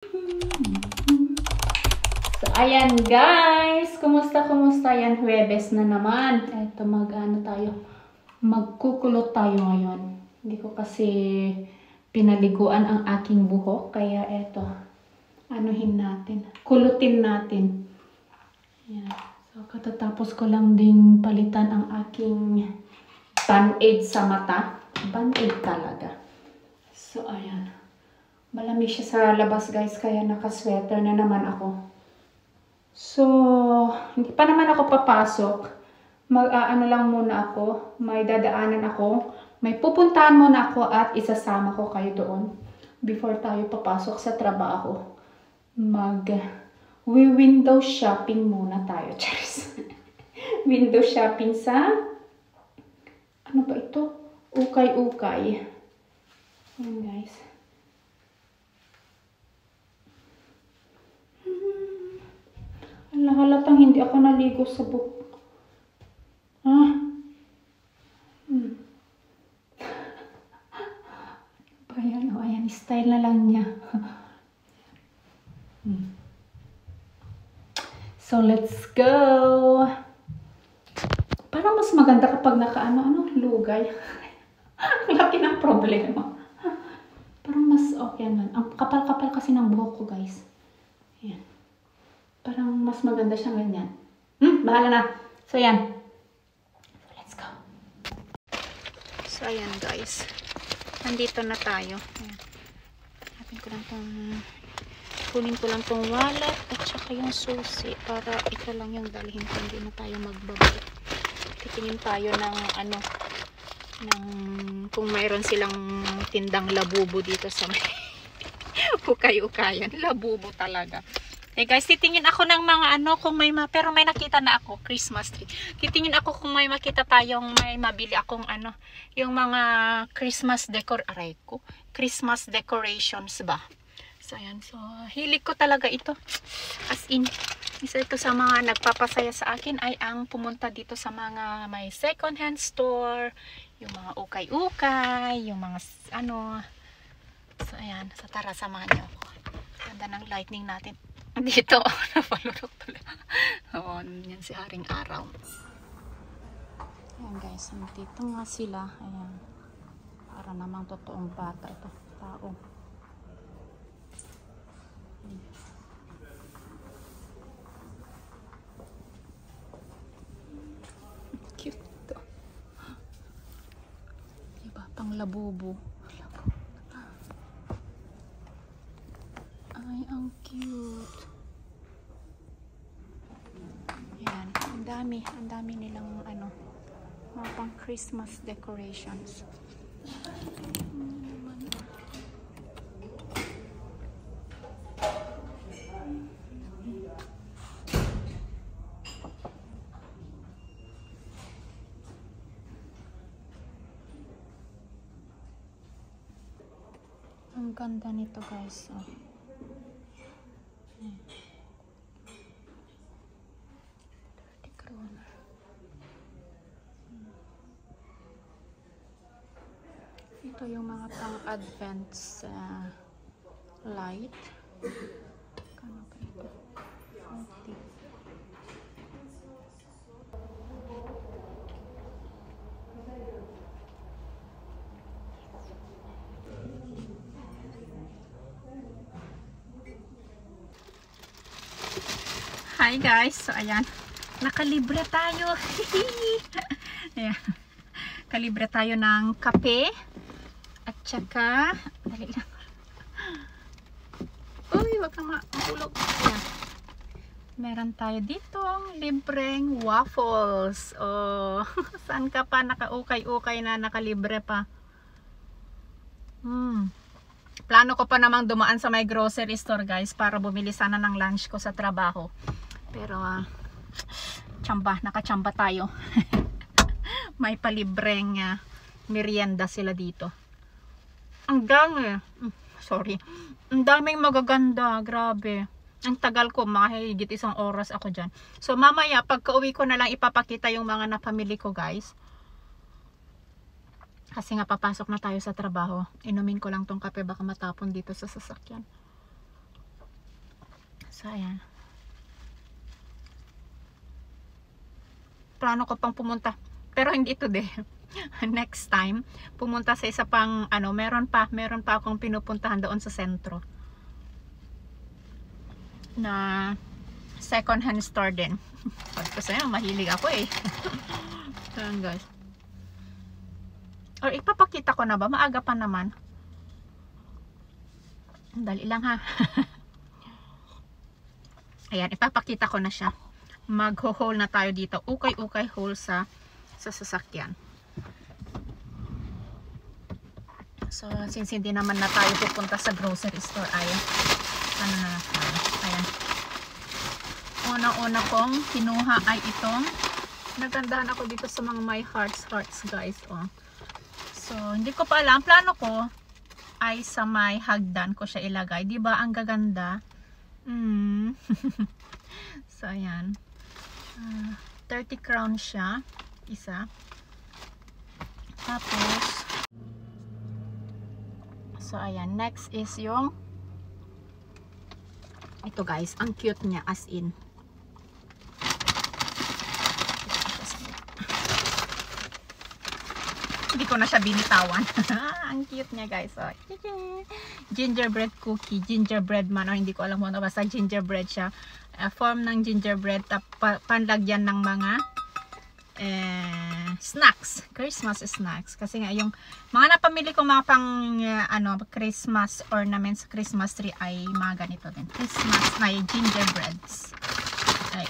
So, ayan guys. Kumusta? Yan, Huwebes na naman. Eto, magkukulot tayo ngayon. Hindi ko kasi pinaliguan ang aking buhok. Kaya eto, kulutin natin. Ayan. So, katatapos ko lang din palitan ang aking band-aid sa mata. Band-aid talaga. So, ayan. Malamig siya sa labas guys, kaya naka-sweater na naman ako. So, hindi pa naman ako papasok. Mag-aano lang muna ako. May dadaanan ako. May pupuntahan muna ako at isasama ko kayo doon. Before tayo papasok sa trabaho. Window shopping muna tayo. Charis. Window shopping sa... Ano ba ito? Ukay-ukay. Ayan guys. Halatang hindi ako naligo sa buhok. Ayan, ayan, style na lang niya. So, let's go! Parang mas maganda kapag lugay. Ang laki ng problema. Parang mas okay man. Ang kapal-kapal kasi ng buhok ko, guys. Ayan. Parang mas maganda siya ganyan. Bahala na. So, ayan. So, let's go. So, ayan, guys. Nandito na tayo. Ayan. Kunin ko lang tong wallet at saka yung susi para ito lang yung dalhin ko. Hindi na tayo magbabalik. Titingin tayo ng kung mayroon silang tindang labubo dito sa may ukay-ukayan. Labubo talaga. Eh guys, titingin ako ng mga kung pero may nakita na ako, Christmas tree. Titingin ako kung may makita tayong may mabili akong yung mga Christmas decorations ba. So ayan, so hilig ko talaga ito. As in, isa ito sa mga nagpapasaya sa akin ay ang pumunta dito sa mga may second hand store, yung mga ukay-ukay, yung mga So ayan, so tara samahan niyo ako. Ganda ng lightning natin. Dito, napalurok tuloy. Oo, yan si Haring Araw. Ayan guys, dito nga sila. Ayan. Para namang totoong bata ito. Tao. Cute ito. Diba, pang labubo. Ay, ang cute. Ayan, ang dami nilang mga pang Christmas decorations. Ang ganda nito guys. Oh. Ito yung mga pang-advent light. Kano ba ito? 40. Hi guys! So ayan, nakalibre tayo. Ayan. Kalibre tayo ng kape at saka dali lang. Uy, wag kang mahulog. Ayan. Meron tayo dito ang libreng waffles. Oh, saan ka pa naka-ukay-ukay na nakalibre pa? Plano ko pa namang dumaan sa may grocery store guys para bumili sana ng lunch ko sa trabaho. Pero nakachamba tayo. May palibreng merienda sila dito. Ang dami. Sorry. Ang daming magaganda. Grabe. Ang tagal ko. Mahigit 1 oras ako dyan. So mamaya pagka-uwi ko na lang ipapakita yung mga napamili ko guys. Kasi nga papasok na tayo sa trabaho. Inumin ko lang tong kape baka matapon dito sa sasakyan. So, ayan. Plano ko pang pumunta. Pero hindi today. Next time, pumunta sa isa pang, meron pa akong pinupuntahan doon sa sentro. Na second hand store din. Kasi mahilig ako eh. Ayan guys. Or ipapakita ko na ba? Maaga pa naman. Dali lang ha. Ayan, ipapakita ko na siya. Mag-haul na tayo dito. Ukay-ukay haul sa sasakyan. So, since hindi naman na tayo pupunta sa grocery store, ay ano na tayo. Ayan. Unang-una kong kinuha ay itong, nagandahan ako dito sa mga My Hearts guys. Oh. So, hindi ko pa alam. Plano ko ay sa may hagdan ko siya ilagay. Diba ang gaganda? So, ayan. 30 crown siya. Isa. Tapos, so, ayan. Next is yung ito guys. Ang cute niya as in. Hindi ko na siya binitawan. Ang cute niya guys. So, gingerbread cookie. Gingerbread man. O, hindi ko alam mo na. Basta gingerbread siya. Form ng gingerbread. Panlagyan ng mga snacks. Christmas snacks. Kasi nga yung mga napamili ko mga pang Christmas ornaments, Christmas tree ay mga ganito din. Christmas may gingerbreads.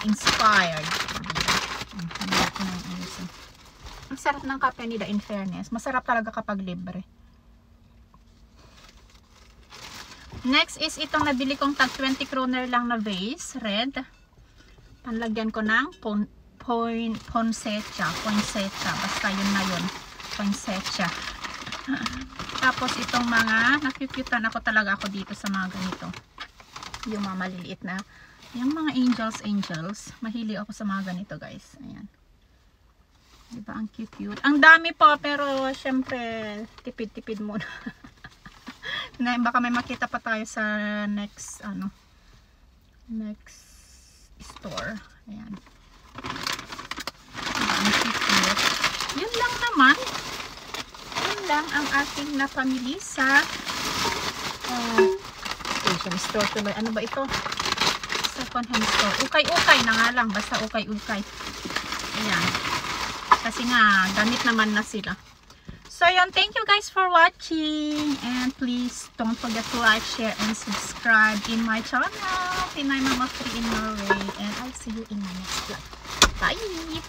Inspired. Ang sarap ng kape nila in fairness. Masarap talaga kapag libre. Next is itong nabili kong tag 20 kroner lang na vase. Red. Panlagyan ko ng poinsettia. Basta yun na yun. Poinsettia. Tapos itong mga, nakukutan ako dito sa mga ganito. Yung mga maliliit na, yung mga angels. Mahilig ako sa mga ganito guys. Ayan. Diba ang cute. Ang dami pa pero syempre tipid muna. Na baka may makita pa tayo sa next store. Ayan. Ang cute. Yun lang naman. Yun lang ang aking napamili sa station store tuloy. Ano ba ito? Second hand store. Ukay-ukay na nga lang. Basta ukay-ukay. Ayan. Kasi nga, gamit naman na sila. So, yun. Thank you guys for watching. And please, don't forget to like, share, and subscribe in my channel. Pinay Mama Free in Norway. And I'll see you in my next vlog. Bye!